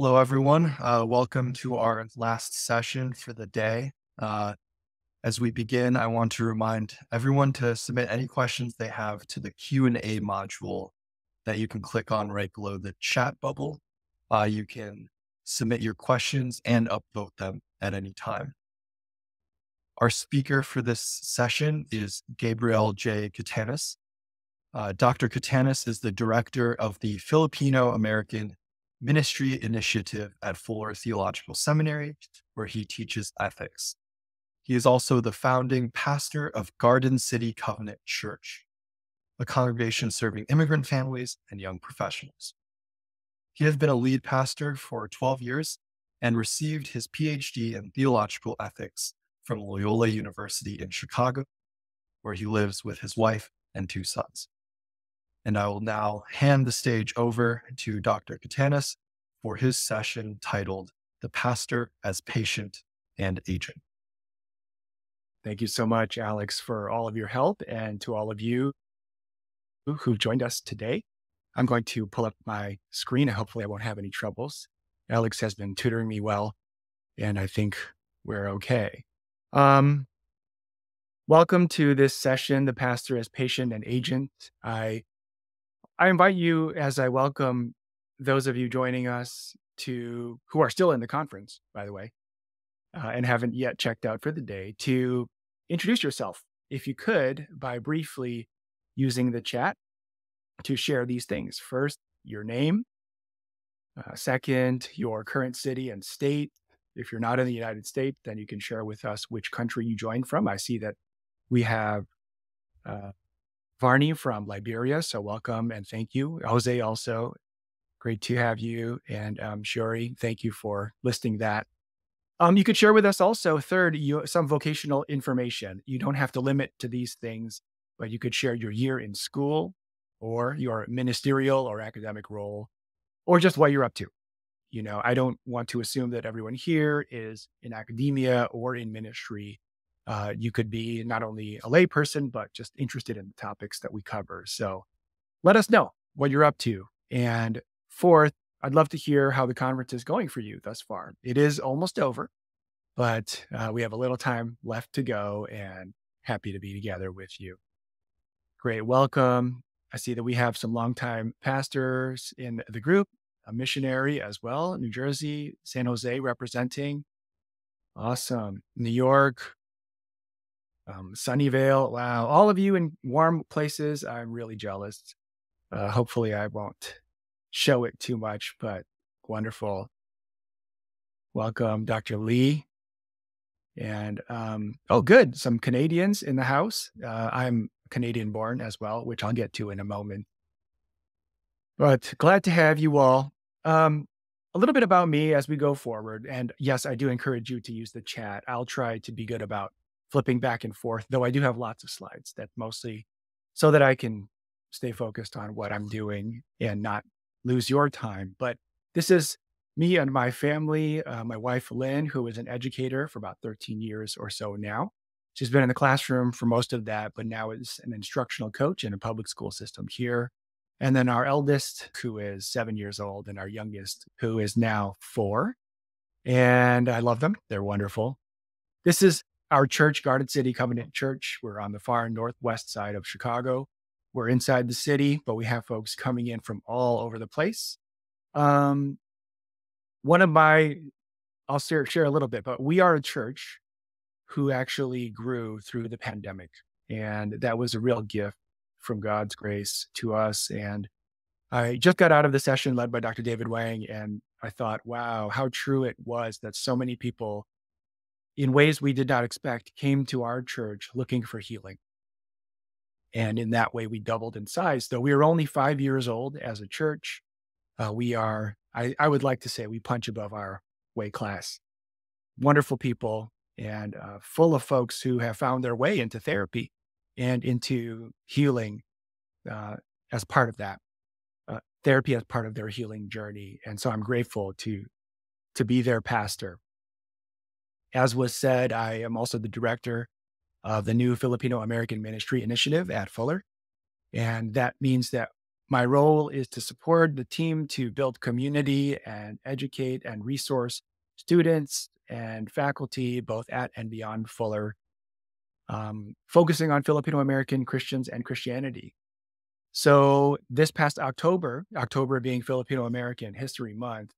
Hello, everyone. Welcome to our last session for the day. As we begin, I want to remind everyone to submit any questions they have to the Q&A module that you can click on right below the chat bubble. You can submit your questions and upvote them at any time. Our speaker for this session is Gabriel J. Catanus. Dr. Catanus is the director of the Filipino American Ministry Initiative at Fuller Theological Seminary, where he teaches ethics. He is also the founding pastor of Garden City Covenant Church, a congregation serving immigrant families and young professionals. He has been a lead pastor for 12 years and received his PhD in theological ethics from Loyola University in Chicago, where he lives with his wife and 2 sons. And I will now hand the stage over to Dr. Catanus for his session titled The Pastor as Patient and Agent. Thank you so much, Alex, for all of your help, and to all of you who've joined us today. I'm going to pull up my screen and hopefully I won't have any troubles. Alex has been tutoring me well, and I think we're okay. Welcome to this session, The Pastor as Patient and Agent. I invite you, as I welcome those of you joining us who are still in the conference, by the way, and haven't yet checked out for the day, to introduce yourself, if you could, by briefly using the chat to share these things. First, your name. Second, your current city and state. If you're not in the United States, then you can share with us which country you joined from. I see that we have Varney from Liberia, so welcome and thank you. Jose also, great to have you. And Shuri, thank you for listing that. You could share with us also, third, some vocational information. You don't have to limit to these things, but you could share your year in school or your ministerial or academic role, or just what you're up to. I don't want to assume that everyone here is in academia or in ministry. You could be not only a lay person, but just interested in the topics that we cover. So let us know what you're up to. And fourth, I'd love to hear how the conference is going for you thus far. It is almost over, but we have a little time left to go, and happy to be together with you. Great, welcome. I see that we have some longtime pastors in the group, a missionary as well, New Jersey, San Jose representing. Awesome. New York, Sunnyvale. Wow. All of you in warm places. I'm really jealous. Hopefully I won't show it too much, but wonderful. Welcome, Dr. Lee. And, oh, good. Some Canadians in the house. I'm Canadian born as well, which I'll get to in a moment. But glad to have you all. A little bit about me as we go forward. And yes, I do encourage you to use the chat. I'll try to be good about flipping back and forth, though I do have lots of slides. That mostly so that I can stay focused on what I'm doing and not lose your time. But this is me and my family, my wife, Lynn, who is an educator for about 13 years or so now. She's been in the classroom for most of that, but now is an instructional coach in a public school system here. And then our eldest, who is 7 years old, and our youngest, who is now 4. And I love them. They're wonderful. This is our church, Garden City Covenant Church. We're on the far northwest side of Chicago. We're inside the city, but we have folks coming in from all over the place. I'll share a little bit, but we are a church who actually grew through the pandemic. And that was a real gift from God's grace to us. And I just got out of the session led by Dr. David Wang, and I thought, wow, how true it was that so many people, in ways we did not expect, came to our church looking for healing. And in that way, we doubled in size. Though we were only 5 years old as a church, I would like to say we punch above our weight class. Wonderful people, and full of folks who have found their way into therapy and into healing as part of that. Therapy as part of their healing journey. And so I'm grateful to be their pastor. As was said, I am also the director of the new Filipino American Ministry Initiative at Fuller. And that means that My role is to support the team to build community and educate and resource students and faculty, both at and beyond Fuller, focusing on Filipino American Christians and Christianity. So this past October, October being Filipino American History Month,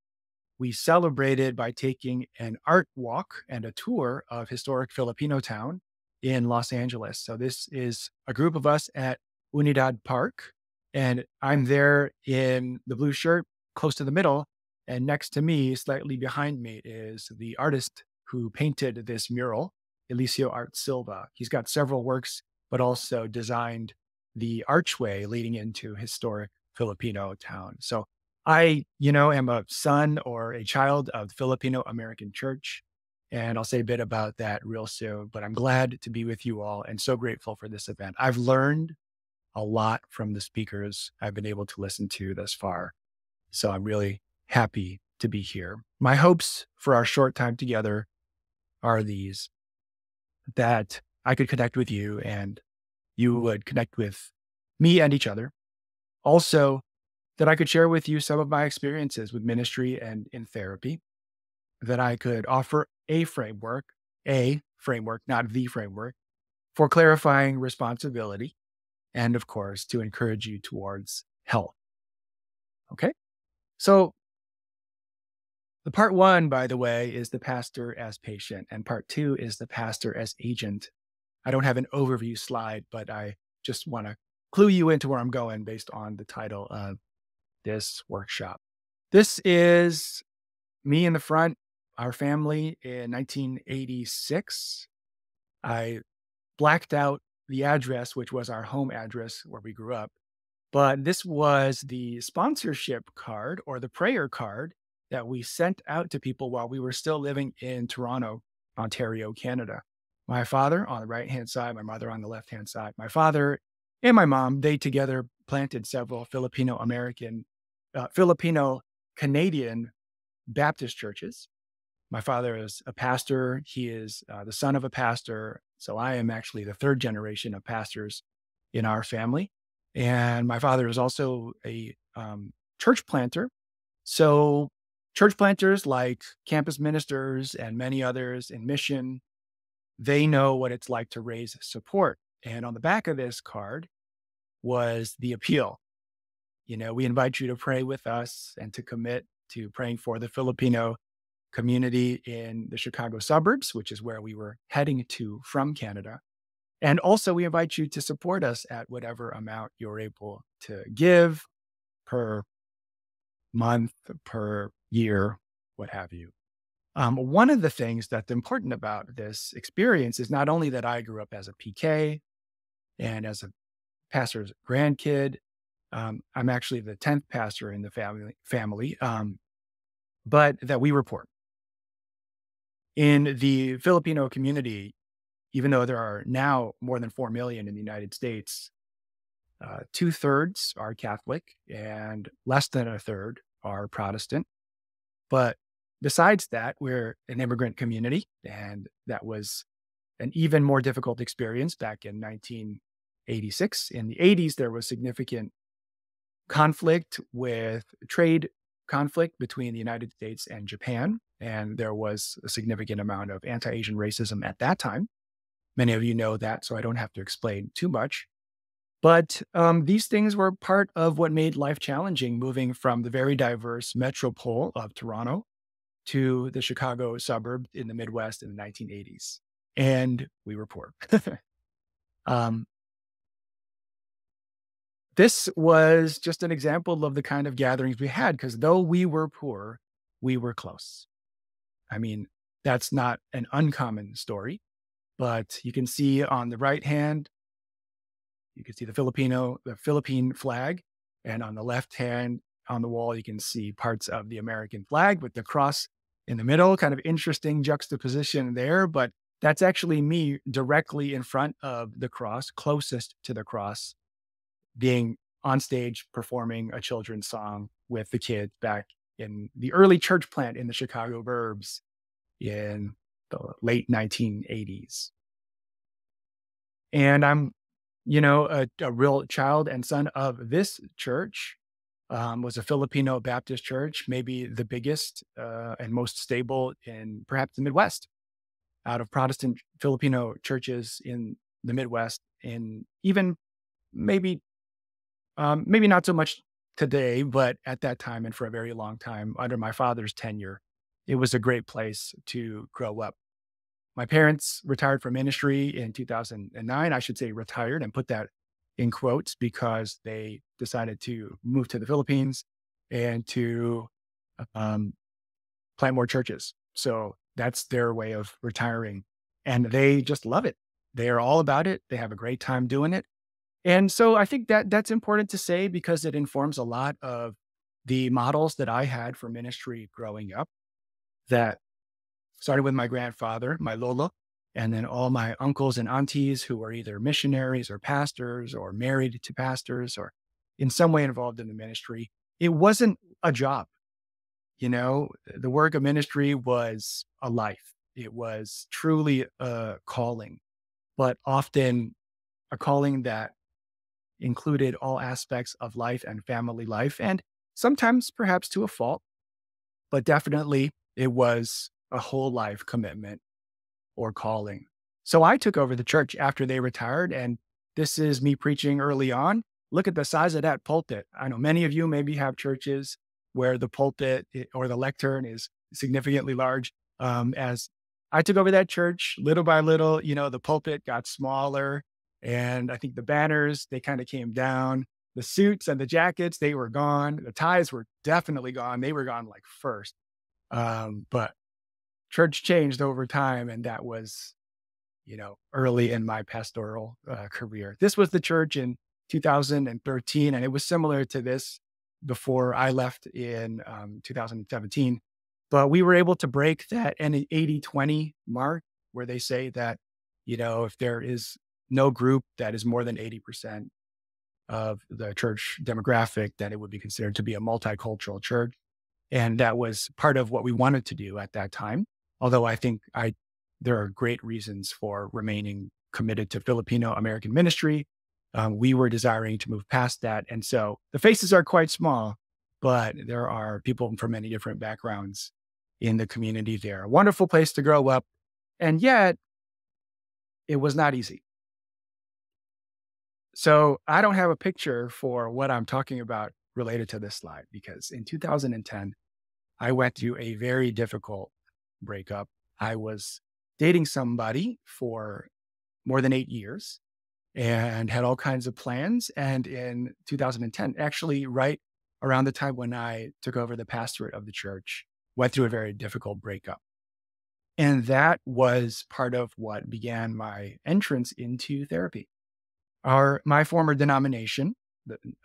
we celebrated by taking an art walk and a tour of historic Filipino town in Los Angeles. So this is a group of us at Unidad Park, and I'm there in the blue shirt, close to the middle, and next to me, slightly behind me, is the artist who painted this mural, Elicio Art Silva. He's got several works, but also designed the archway leading into historic Filipino town. So am a son or a child of the Filipino American Church, and I'll say a bit about that real soon, but I'm glad to be with you all and so grateful for this event. I've learned a lot from the speakers I've been able to listen to thus far, so I'm really happy to be here. My hopes for our short time together are these: that I could connect with you and you would connect with me and each other. Also, that I could share with you some of my experiences with ministry and in therapy, that I could offer a framework, not the framework, for clarifying responsibility, and of course, to encourage you towards health. Okay. So the part one, by the way, is the pastor as patient, and part two is the pastor as agent. I don't have an overview slide, but I just want to clue you into where I'm going based on the title of this workshop. This is me in the front, our family in 1986. I blacked out the address, which was our home address where we grew up. But this was the sponsorship card or the prayer card that we sent out to people while we were still living in Toronto, Ontario, Canada. My father on the right-hand side, my mother on the left-hand side. My father and my mom, they together planted several Filipino Canadian Baptist churches. My father is a pastor. He is the son of a pastor. So I am actually the third generation of pastors in our family. And my father is also a church planter. So church planters like campus ministers and many others in mission, they know what it's like to raise support. And on the back of this card was the appeal. We invite you to pray with us and to commit to praying for the Filipino community in the Chicago suburbs, which is where we were heading to from Canada. And also, we invite you to support us at whatever amount you're able to give per month, per year, what have you. One of the things that's important about this experience is not only that I grew up as a PK and as a pastor's grandkid. I'm actually the 10th pastor in the family, but that we were poor. In the Filipino community, even though there are now more than 4 million in the United States, 2/3 are Catholic and less than a third are Protestant. But besides that, we're an immigrant community, and that was an even more difficult experience back in 1986. In the 80s, there was significant trade conflict between the United States and Japan, and there was a significant amount of anti-Asian racism at that time. Many of you know that, so I don't have to explain too much. But these things were part of what made life challenging, moving from the very diverse metropole of Toronto to the Chicago suburb in the Midwest in the 1980s. And we were poor. um, this was just an example of the kind of gatherings we had, because though we were poor, we were close. I mean, that's not an uncommon story, but you can see on the right hand, you can see the Philippine flag. And on the left hand on the wall, you can see parts of the American flag with the cross in the middle. Kind of interesting juxtaposition there, but that's actually me directly in front of the cross, closest to the cross, being on stage performing a children's song with the kids back in the early church plant in the Chicago burbs in the late 1980s. And I'm a real child and son of this church, was a Filipino Baptist church, maybe the biggest and most stable in perhaps the Midwest, out of Protestant Filipino churches in the Midwest, and even maybe maybe not so much today, but at that time and for a very long time under my father's tenure, it was a great place to grow up. My parents retired from ministry in 2009. I should say retired and put that in quotes because they decided to move to the Philippines and to um, plant more churches. So that's their way of retiring. And they just love it. They are all about it. They have a great time doing it. And so I think that that's important to say because it informs a lot of the models that I had for ministry growing up that started with my grandfather, my lolo, and then all my uncles and aunties who were either missionaries or pastors or married to pastors or in some way involved in the ministry. It wasn't a job, the work of ministry was a life. It was truly a calling, but often a calling that included all aspects of life and family life, and sometimes perhaps to a fault, but definitely it was a whole life commitment or calling. So I took over the church after they retired, and this is me preaching early on. Look at the size of that pulpit. I know many of you maybe have churches where the pulpit or the lectern is significantly large. As I took over that church, little by little, the pulpit got smaller, and I think the banners they kind of came down. The suits and the jackets they were gone. The ties were definitely gone. They were gone like first. But church changed over time, and that was, early in my pastoral career. This was the church in 2013, and it was similar to this before I left in 2017. But we were able to break that 80-20 mark where they say that, if there is no group that is more than 80% of the church demographic, then it would be considered to be a multicultural church. And that was part of what we wanted to do at that time. Although I think there are great reasons for remaining committed to Filipino American ministry. We were desiring to move past that. And so the faces are quite small, but there are people from many different backgrounds in the community there. A wonderful place to grow up. And yet it was not easy. So I don't have a picture for what I'm talking about related to this slide because in 2010, I went through a very difficult breakup. I was dating somebody for more than 8 years and had all kinds of plans. And in 2010, actually, right around the time when I took over the pastorate of the church, went through a very difficult breakup. And that was part of what began my entrance into therapy. My former denomination,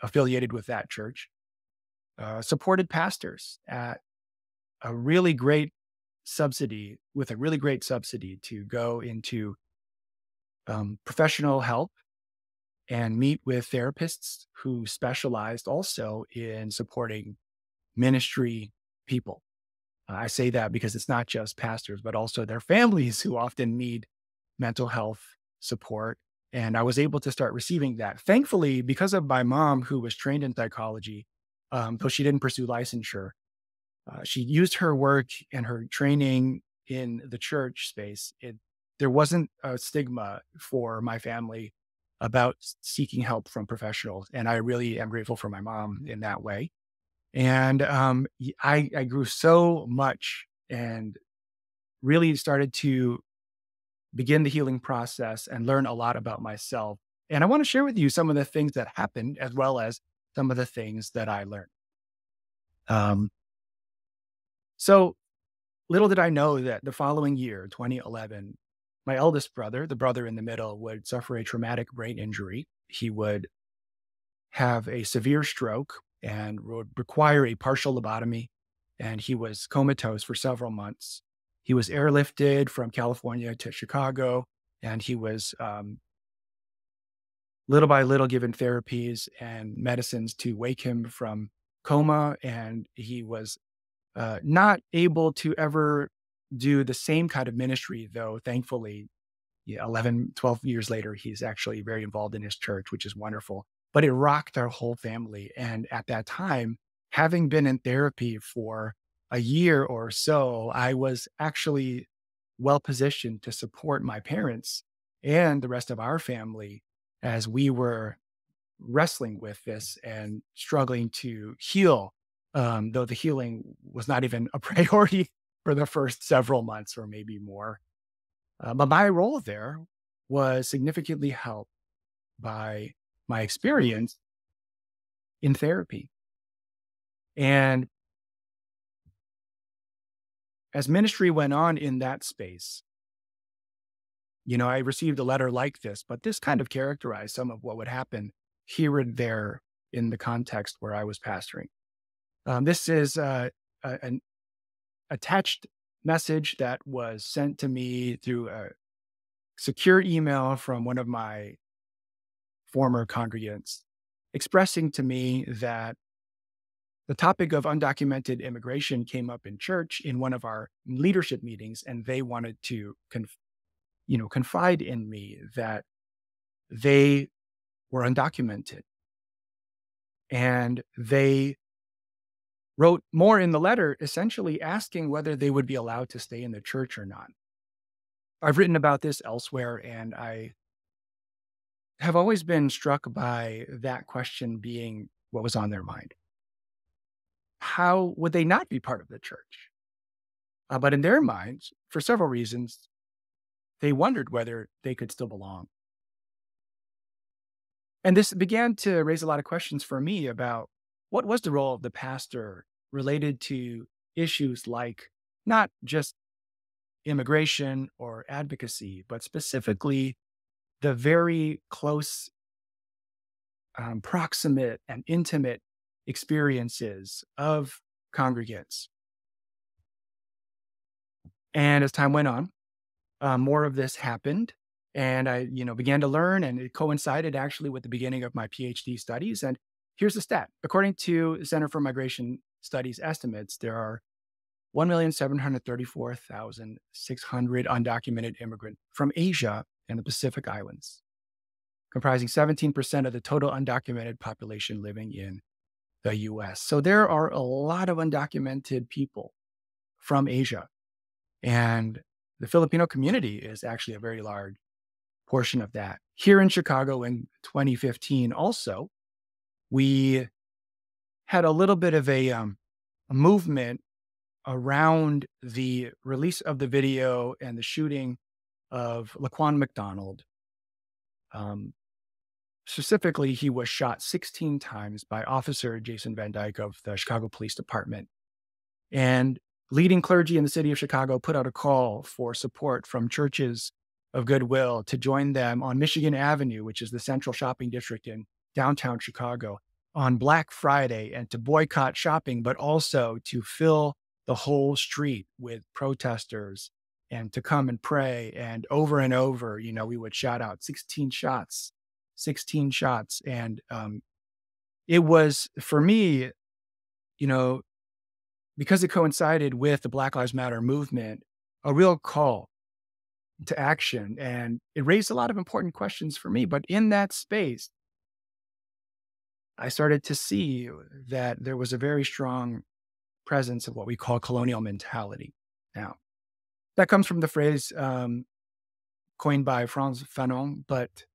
affiliated with that church, supported pastors at a really great with a really great subsidy to go into professional help and meet with therapists who specialized also in supporting ministry people. I say that because it's not just pastors, but also their families who often need mental health support. And I was able to start receiving that. Thankfully, because of my mom, who was trained in psychology, though she didn't pursue licensure, she used her work and her training in the church space. There wasn't a stigma for my family about seeking help from professionals. And I really am grateful for my mom in that way. And I grew so much and really started to begin the healing process and learn a lot about myself. And I want to share with you some of the things that happened as well as some of the things that I learned. Um, so little did I know that the following year, 2011, my eldest brother, the brother in the middle, would suffer a traumatic brain injury. He would have a severe stroke and would require a partial lobotomy. And he was comatose for several months. He was airlifted from California to Chicago, and he was little by little given therapies and medicines to wake him from coma. And he was not able to ever do the same kind of ministry, though, thankfully, yeah, 11, 12 years later, he's actually very involved in his church, which is wonderful. But it rocked our whole family. And at that time, having been in therapy for a year or so, I was actually well positioned to support my parents and the rest of our family as we were wrestling with this and struggling to heal, though the healing was not even a priority for the first several months or maybe more. But my role there was significantly helped by my experience in therapy. And as ministry went on in that space, I received a letter like this, but this kind of characterized some of what would happen here and there in the context where I was pastoring. This is an attached message that was sent to me through a secure email from one of my former congregants, expressing to me that the topic of undocumented immigration came up in church in one of our leadership meetings, and they wanted to confide in me that they were undocumented. And they wrote more in the letter, essentially asking whether they would be allowed to stay in the church or not. I've written about this elsewhere, and I have always been struck by that question being what was on their mind. How would they not be part of the church? But in their minds, for several reasons, they wondered whether they could still belong. And this began to raise a lot of questions for me about what was the role of the pastor related to issues like not just immigration or advocacy, but specifically the very close, proximate, and intimate experiences of congregants. And as time went on, more of this happened, and I, began to learn, and it coincided actually with the beginning of my PhD studies. And here's the stat: according to Center for Migration Studies estimates, there are 1,734,600 undocumented immigrants from Asia and the Pacific Islands, comprising 17% of the total undocumented population living in the U.S. So there are a lot of undocumented people from Asia. And the Filipino community is actually a very large portion of that. Here in Chicago in 2015, also, we had a little bit of a movement around the release of the video and the shooting of Laquan McDonald. Specifically, he was shot 16 times by Officer Jason Van Dyke of the Chicago Police Department. And leading clergy in the city of Chicago put out a call for support from churches of goodwill to join them on Michigan Avenue, which is the central shopping district in downtown Chicago, on Black Friday, and to boycott shopping, but also to fill the whole street with protesters and to come and pray. And over, we would shout out 16 shots, 16 shots. And it was, for me, you know, because it coincided with the Black Lives Matter movement, a real call to action. And it raised a lot of important questions for me. But in that space, I started to see that there was a very strong presence of what we call colonial mentality. Now, that comes from the phrase coined by Frantz Fanon, but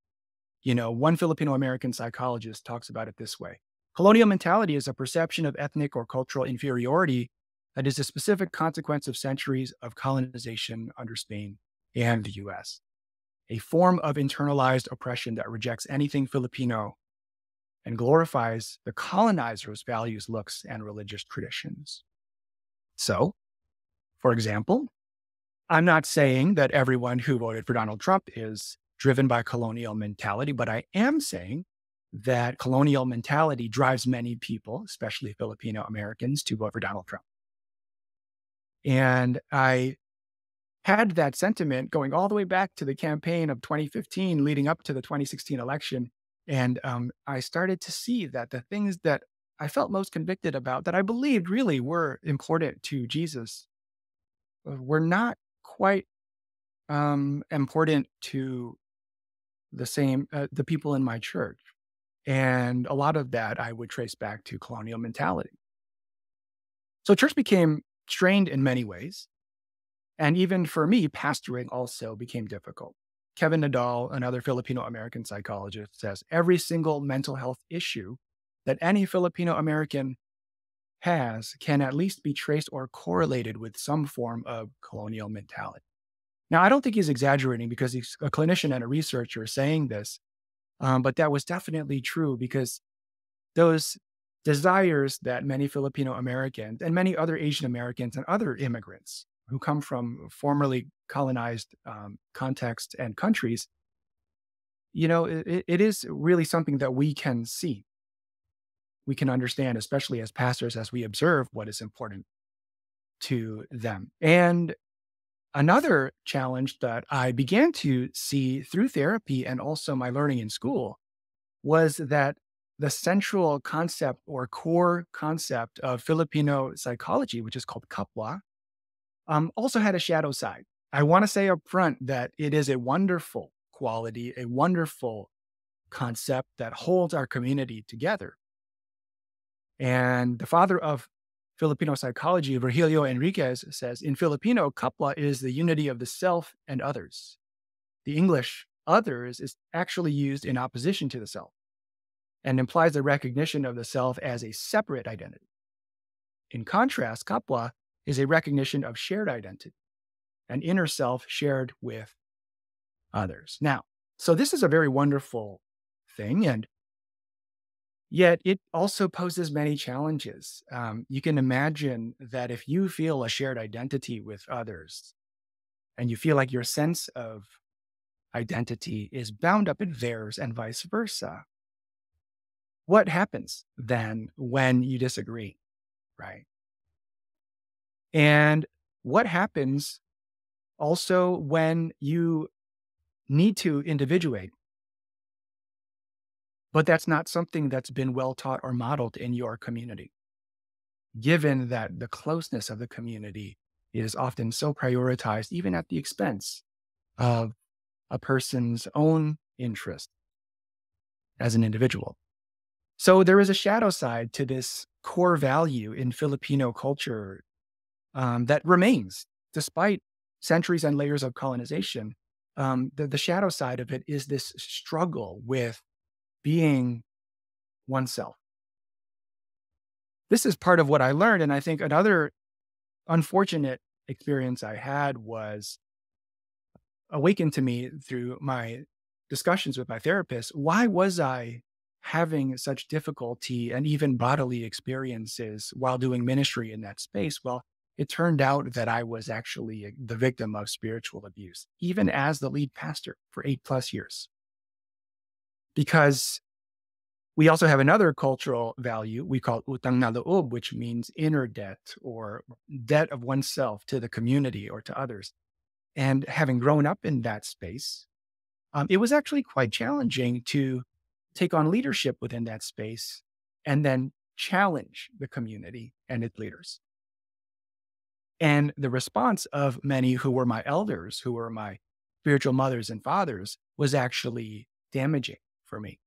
one Filipino American psychologist talks about it this way: colonial mentality is a perception of ethnic or cultural inferiority that is a specific consequence of centuries of colonization under Spain and the US, a form of internalized oppression that rejects anything Filipino and glorifies the colonizer's values, looks, and religious traditions. So, for example, I'm not saying that everyone who voted for Donald Trump is driven by colonial mentality, but I am saying that colonial mentality drives many people, especially Filipino Americans, to vote for Donald Trump. And I had that sentiment going all the way back to the campaign of 2015, leading up to the 2016 election. And I started to see that the things that I felt most convicted about, that I believed really were important to Jesus, were not quite important to the people in my church. And a lot of that I would trace back to colonial mentality. So church became strained in many ways. And even for me, pastoring also became difficult. Kevin Nadal, another Filipino American psychologist, says every single mental health issue that any Filipino American has can at least be traced or correlated with some form of colonial mentality. Now, I don't think he's exaggerating because he's a clinician and a researcher saying this, but that was definitely true because those desires that many Filipino Americans and many other Asian Americans and other immigrants who come from formerly colonized contexts and countries, it is really something that we can see, we can understand, especially as pastors, as we observe what is important to them. And another challenge that I began to see through therapy and also my learning in school was that the central concept or core concept of Filipino psychology, which is called kapwa, also had a shadow side. I want to say up front that it is a wonderful quality, a wonderful concept that holds our community together. And the father of Filipino psychology, Virgilio Enriquez, says in Filipino, kapwa is the unity of the self and others. The English others is actually used in opposition to the self and implies the recognition of the self as a separate identity. In contrast, kapwa is a recognition of shared identity, an inner self shared with others. Now, so this is a very wonderful thing, and yet it also poses many challenges. You can imagine that if you feel a shared identity with others and you feel like your sense of identity is bound up in theirs and vice versa, what happens then when you disagree, right? And what happens also when you need to individuate, but that's not something that's been well taught or modeled in your community, given that the closeness of the community is often so prioritized, even at the expense of a person's own interest as an individual. So there is a shadow side to this core value in Filipino culture that remains despite centuries and layers of colonization. The shadow side of it is this struggle with being oneself. This is part of what I learned. And I think another unfortunate experience I had was awakened to me through my discussions with my therapist. Why was I having such difficulty and even bodily experiences while doing ministry in that space? Well, it turned out that I was actually the victim of spiritual abuse, even as the lead pastor for 8+ years. Because we also have another cultural value we call utang na loob, which means inner debt or debt of oneself to the community or to others. And having grown up in that space, it was actually quite challenging to take on leadership within that space and then challenge the community and its leaders. And the response of many who were my elders, who were my spiritual mothers and fathers, was actually damaging for me.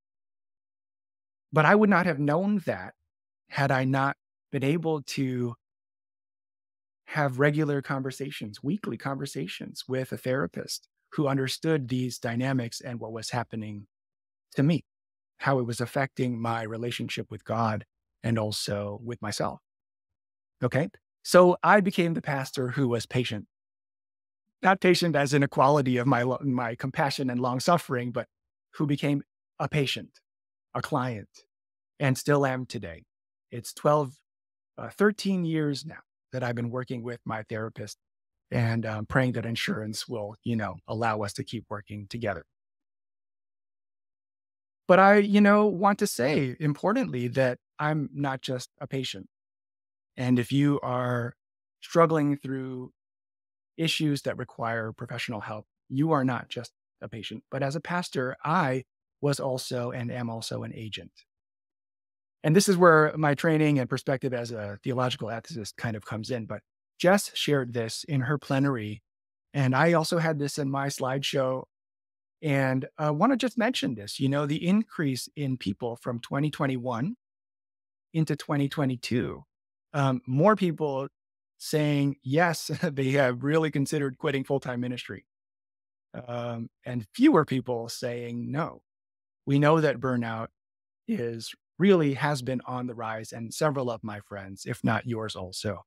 But I would not have known that had I not been able to have regular conversations, weekly conversations with a therapist who understood these dynamics and what was happening to me, how it was affecting my relationship with God and also with myself. Okay. So I became the pastor who was patient, not patient as in a quality of my compassion and long suffering, but who became a patient, a client, and still am today. It's 13 years now that I've been working with my therapist and praying that insurance will, allow us to keep working together. But I, want to say importantly that I'm not just a patient. And if you are struggling through issues that require professional help, you are not just a patient. But as a pastor, I was also and am also an agent. And this is where my training and perspective as a theological ethicist kind of comes in. But Jess shared this in her plenary And I also had this in my slideshow. And I want to just mention this, the increase in people from 2021 into 2022, more people saying, yes, they have really considered quitting full-time ministry, and fewer people saying no. We know that burnout is really has been on the rise, and several of my friends, if not yours also,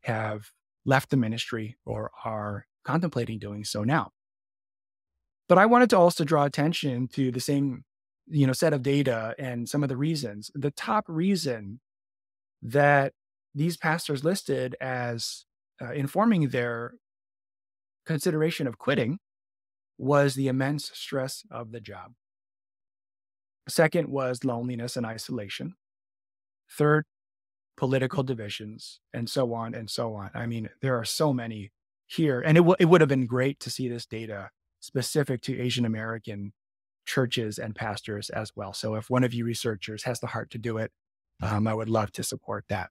have left the ministry or are contemplating doing so now. But I wanted to also draw attention to the same, set of data and some of the reasons. The top reason that these pastors listed as informing their consideration of quitting was the immense stress of the job. Second was loneliness and isolation. Third, political divisions, and so on and so on. I mean, there are so many here. And it would have been great to see this data specific to Asian American churches and pastors as well. So if one of you researchers has the heart to do it, I would love to support that.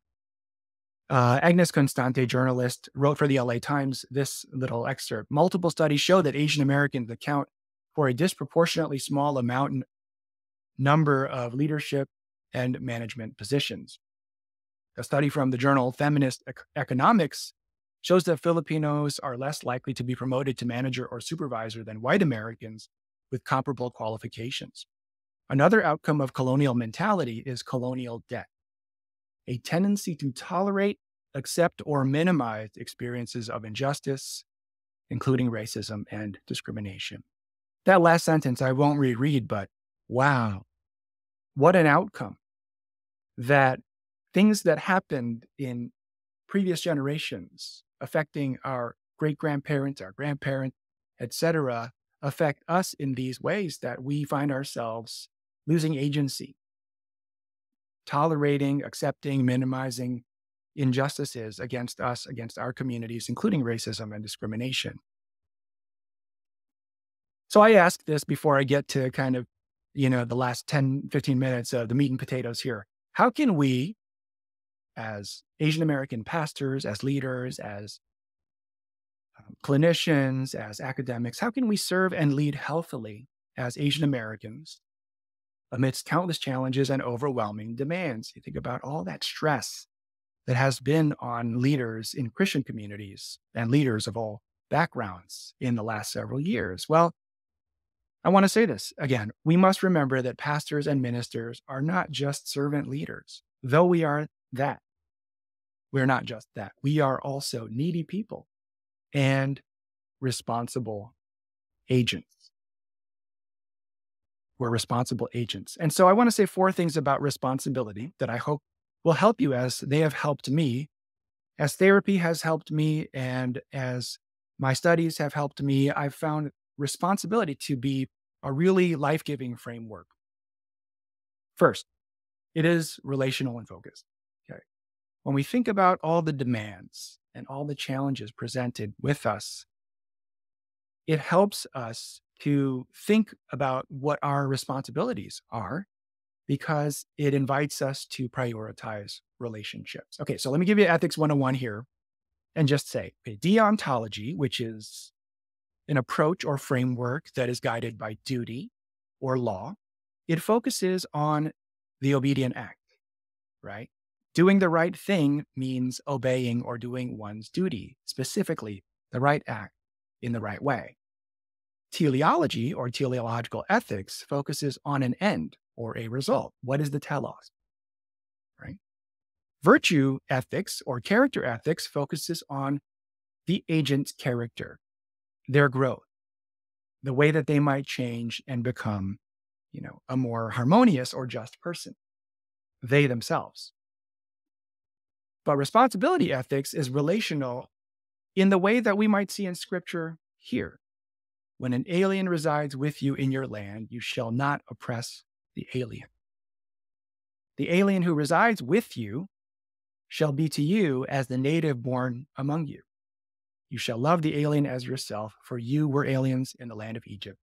Agnes Constante, journalist, wrote for the LA Times this little excerpt. Multiple studies show that Asian Americans account for a disproportionately small number of leadership and management positions. A study from the journal Feminist Economics shows that Filipinos are less likely to be promoted to manager or supervisor than white Americans with comparable qualifications. Another outcome of colonial mentality is colonial debt, a tendency to tolerate, accept, or minimize experiences of injustice, including racism and discrimination. That last sentence I won't reread, but wow, what an outcome that things that happened in previous generations affecting our great-grandparents, our grandparents, etc., affect us in these ways that we find ourselves losing agency, tolerating, accepting, minimizing injustices against us, against our communities, including racism and discrimination. So I ask this before I get to kind of, the last 10, 15 minutes of the meat and potatoes here. How can we, as Asian American pastors, as leaders, as clinicians, as academics, how can we serve and lead healthily as Asian Americans amidst countless challenges and overwhelming demands? You think about all that stress that has been on leaders in Christian communities and leaders of all backgrounds in the last several years. Well, I want to say this again. We must remember that pastors and ministers are not just servant leaders, though we are that. We're not just that. We are also needy people and responsible agents. We're responsible agents. And so I want to say 4 things about responsibility that I hope will help you as they have helped me, as therapy has helped me, and as my studies have helped me. I've found responsibility to be a really life-giving framework. First, it is relational and focused. Okay. When we think about all the demands and all the challenges presented with us, it helps us to think about what our responsibilities are because it invites us to prioritize relationships. Okay, so let me give you Ethics 101 here and just say, okay, deontology, which is an approach or framework that is guided by duty or law, it focuses on the obedient act, right? Doing the right thing means obeying or doing one's duty, specifically the right act in the right way. Teleology or teleological ethics focuses on an end or a result. What is the telos, right? Virtue ethics or character ethics focuses on the agent's character, their growth, the way that they might change and become, a more harmonious or just person, they themselves. But responsibility ethics is relational in the way that we might see in scripture here. When an alien resides with you in your land, you shall not oppress the alien. The alien who resides with you shall be to you as the native born among you. You shall love the alien as yourself, for you were aliens in the land of Egypt.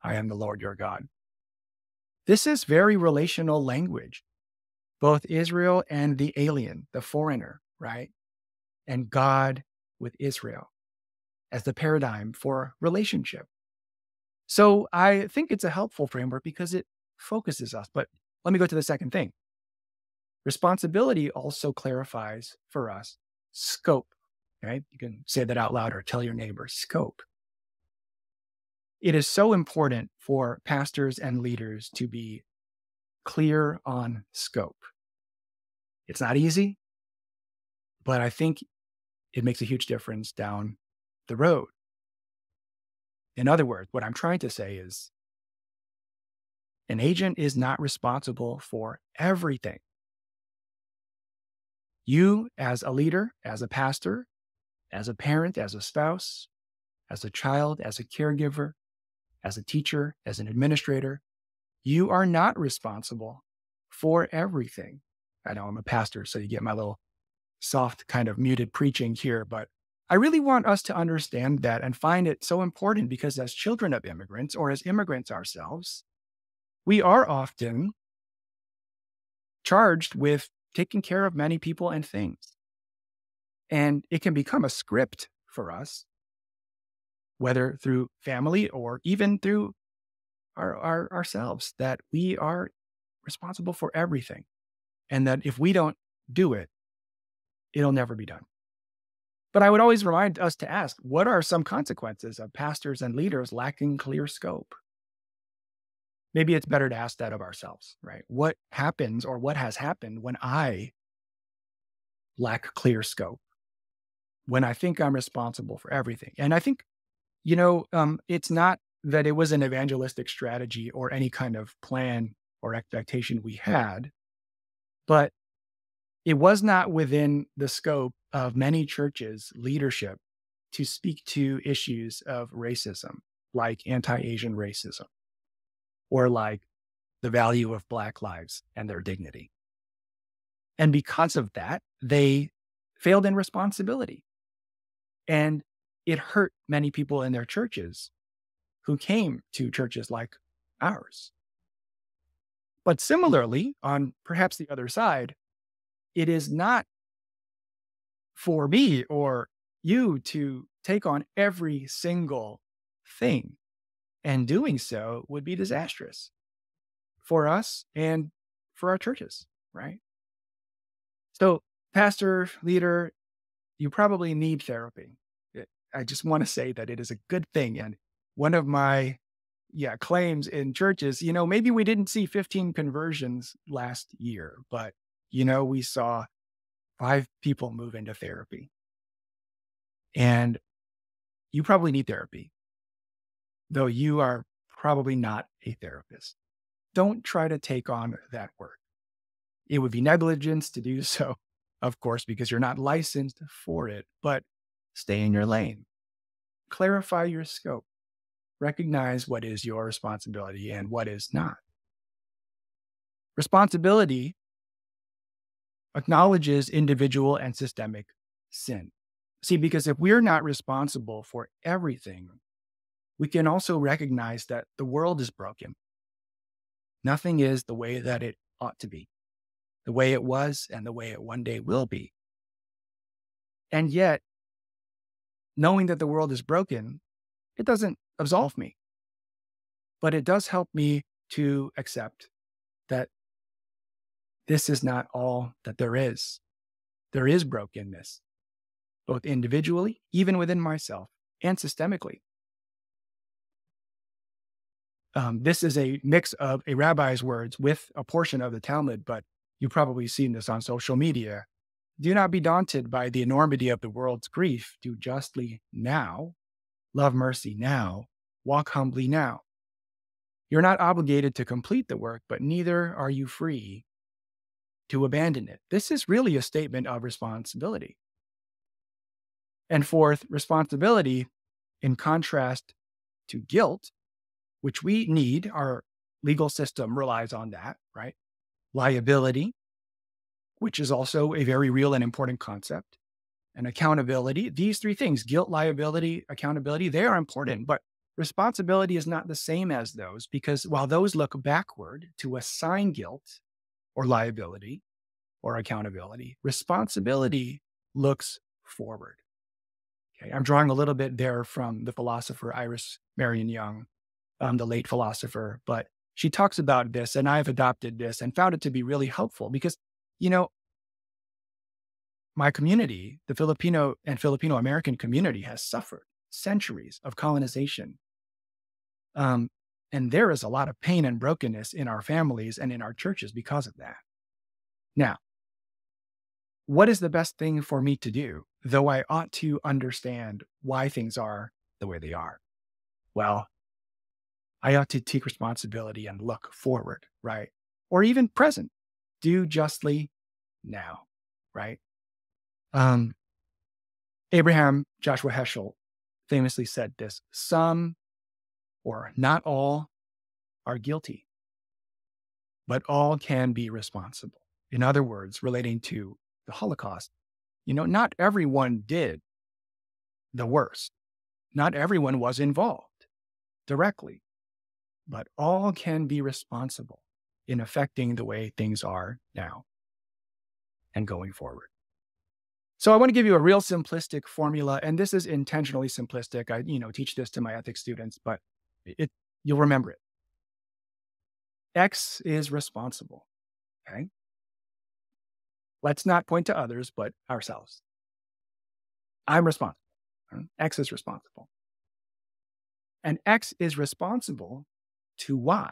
I am the Lord your God. This is very relational language, both Israel and the alien, the foreigner, right? And God with Israel. as the paradigm for relationship. So I think it's a helpful framework because it focuses us. But let me go to the second thing. Responsibility also clarifies for us scope. Okay. You can say that out loud or tell your neighbor scope. It is so important for pastors and leaders to be clear on scope. It's not easy, but I think it makes a huge difference down the road. In other words, what I'm trying to say is an agent is not responsible for everything. You, as a leader, as a pastor, as a parent, as a spouse, as a child, as a caregiver, as a teacher, as an administrator, you are not responsible for everything. I know I'm a pastor, so you get my little soft kind of muted preaching here, but I really want us to understand that and find it so important because as children of immigrants or as immigrants ourselves, we are often charged with taking care of many people and things. And it can become a script for us, whether through family or even through ourselves, that we are responsible for everything. And that if we don't do it, it'll never be done. But I would always remind us to ask, what are some consequences of pastors and leaders lacking clear scope? Maybe it's better to ask that of ourselves, right? What happens or what has happened when I lack clear scope? When I think I'm responsible for everything? And I think, it's not that it was an evangelistic strategy or any kind of plan or expectation we had, but it was not within the scope of many churches' leadership to speak to issues of racism, like anti-Asian racism, or like the value of Black lives and their dignity. And because of that, they failed in responsibility. And it hurt many people in their churches who came to churches like ours. But similarly, on perhaps the other side, it is not for me or you to take on every single thing. And doing so would be disastrous for us and for our churches, right? So, pastor, leader, you probably need therapy. I just want to say that it is a good thing. And one of my claims in churches, maybe we didn't see 15 conversions last year, but we saw 5 people move into therapy. And you probably need therapy, though you are probably not a therapist. Don't try to take on that work. It would be negligence to do so, of course, because you're not licensed for it, but stay in your lane. Clarify your scope. Recognize what is your responsibility and what is not. Responsibility acknowledges individual and systemic sin. See, because if we're not responsible for everything, we can also recognize that the world is broken. Nothing is the way that it ought to be, the way it was and the way it one day will be. And yet, knowing that the world is broken, it doesn't absolve me, but it does help me to accept that this is not all that there is. There is brokenness, both individually, even within myself, and systemically. This is a mix of a rabbi's words with a portion of the Talmud, but you've probably seen this on social media. Do not be daunted by the enormity of the world's grief. Do justly now, love mercy now, walk humbly now. You're not obligated to complete the work, but neither are you free to abandon it. This is really a statement of responsibility. And fourth, responsibility, in contrast to guilt, which we need, our legal system relies on that, right? Liability, which is also a very real and important concept, and accountability. These 3 things, guilt, liability, accountability, they are important, but responsibility is not the same as those, because while those look backward to assign guilt or liability or accountability, responsibility looks forward. Okay, I'm drawing a little bit there from the philosopher Iris Marion Young, the late philosopher, but she talks about this, and I've adopted this and found it to be really helpful because, you know, my community, the Filipino and Filipino American community, has suffered centuries of colonization. Um, and there is a lot of pain and brokenness in our families and in our churches because of that. Now, what is the best thing for me to do, though I ought to understand why things are the way they are? Well, I ought to take responsibility and look forward, right? Or even present. Do justly now, right? Um, Abraham Joshua Heschel famously said this: some or not all are guilty, but all can be responsible. In other words, relating to the Holocaust, not everyone did the worst. Not everyone was involved directly, but all can be responsible in affecting the way things are now and going forward. So I want to give you a real simplistic formula, and this is intentionally simplistic. I, teach this to my ethics students, but you'll remember it. X is responsible. Okay. Let's not point to others, but ourselves. I'm responsible. X is responsible. And X is responsible to Y.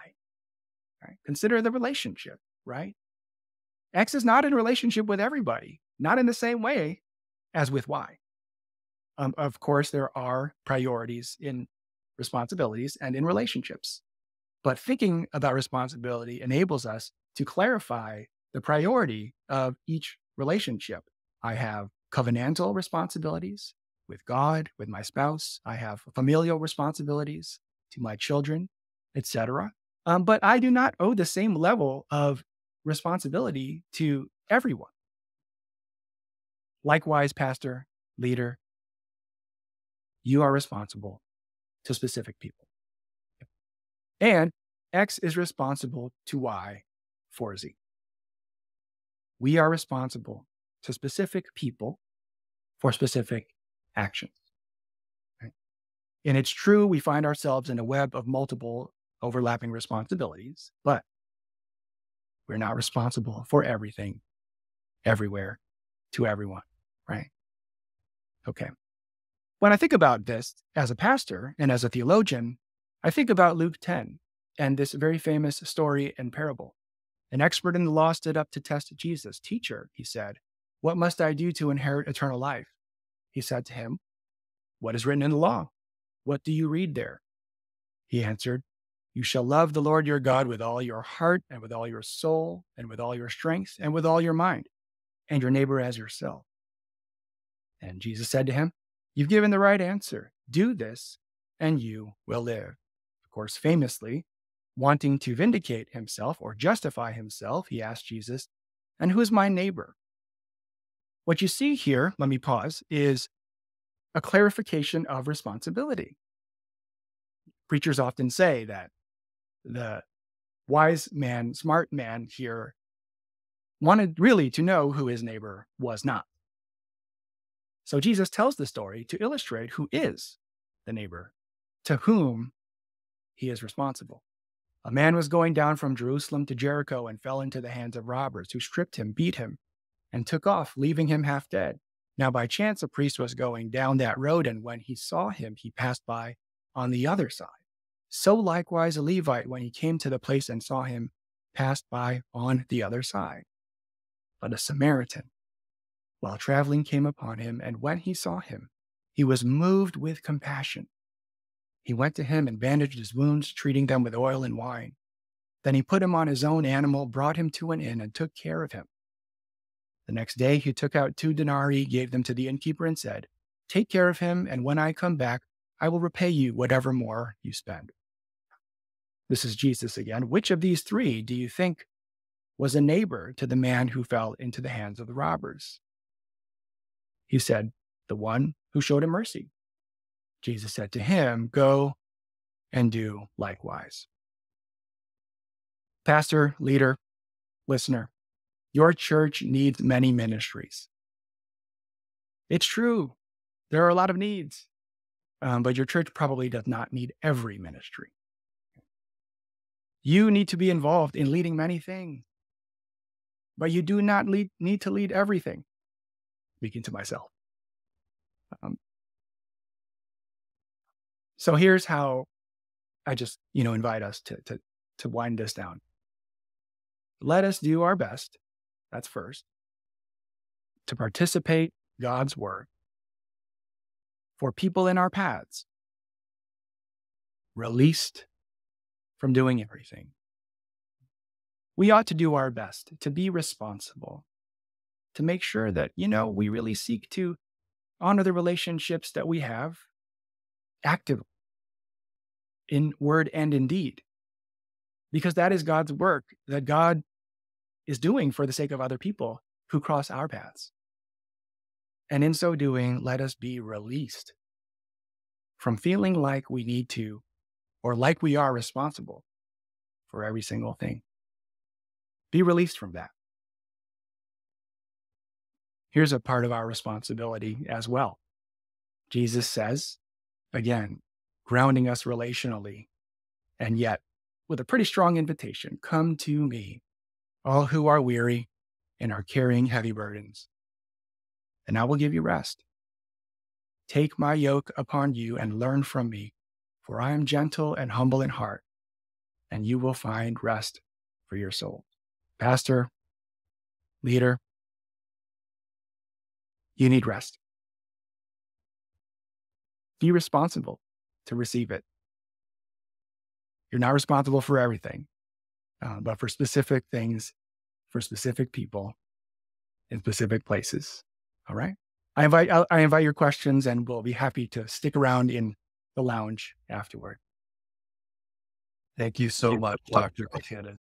Right? Consider the relationship, right? X is not in relationship with everybody, not in the same way as with Y. Of course, there are priorities in responsibilities and in relationships. But thinking about responsibility enables us to clarify the priority of each relationship. I have covenantal responsibilities with God, with my spouse. I have familial responsibilities to my children, etc. But I do not owe the same level of responsibility to everyone. Likewise, pastor, leader, you are responsible to specific people. And X is responsible to Y for Z. We are responsible to specific people for specific actions. Right? And it's true, we find ourselves in a web of multiple overlapping responsibilities, but we're not responsible for everything, everywhere, to everyone, right? Okay. When I think about this as a pastor and as a theologian, I think about Luke 10 and this very famous story and parable. An expert in the law stood up to test Jesus. Teacher, he said, what must I do to inherit eternal life? He said to him, what is written in the law? What do you read there? He answered, you shall love the Lord your God with all your heart and with all your soul and with all your strength and with all your mind, and your neighbor as yourself. And Jesus said to him, you've given the right answer. Do this and you will live. Of course, famously, wanting to vindicate himself or justify himself, he asked Jesus, and who is my neighbor? What you see here, let me pause, is a clarification of responsibility. Preachers often say that the wise man, smart man here wanted really to know who his neighbor was not. So Jesus tells the story to illustrate who is the neighbor to whom he is responsible. A man was going down from Jerusalem to Jericho and fell into the hands of robbers who stripped him, beat him, and took off, leaving him half dead. Now, by chance, a priest was going down that road, and when he saw him, he passed by on the other side. So likewise, a Levite, when he came to the place and saw him, passed by on the other side. But a Samaritan, while traveling, came upon him, and when he saw him, he was moved with compassion. He went to him and bandaged his wounds, treating them with oil and wine. Then he put him on his own animal, brought him to an inn, and took care of him. The next day he took out 2 denarii, gave them to the innkeeper, and said, take care of him, and when I come back, I will repay you whatever more you spend. This is Jesus again. Which of these 3 do you think was a neighbor to the man who fell into the hands of the robbers? He said, the one who showed him mercy. Jesus said to him, go and do likewise. Pastor, leader, listener, your church needs many ministries. It's true. There are a lot of needs, but your church probably does not need every ministry. You need to be involved in leading many things, but you do not need to lead everything. Speaking to myself. Um, so here's how I just, invite us to wind this down. Let us do our best. That's first to participate God's word for people in our paths, released from doing everything. We ought to do our best to be responsible, to make sure that, we really seek to honor the relationships that we have actively in word and in deed, because that is God's work that God is doing for the sake of other people who cross our paths. And in so doing, let us be released from feeling like we need to, or like we are responsible for every single thing. Be released from that. Here's a part of our responsibility as well. Jesus says, again, grounding us relationally, and yet with a pretty strong invitation, come to me, all who are weary and are carrying heavy burdens, and I will give you rest. Take my yoke upon you and learn from me, for I am gentle and humble in heart, and you will find rest for your soul. Pastor, leader, you need rest. Be responsible to receive it. You're not responsible for everything, but for specific things, for specific people, in specific places. All right? I invite your questions, and we'll be happy to stick around in the lounge afterward. Thank you so much, Dr. Catanus.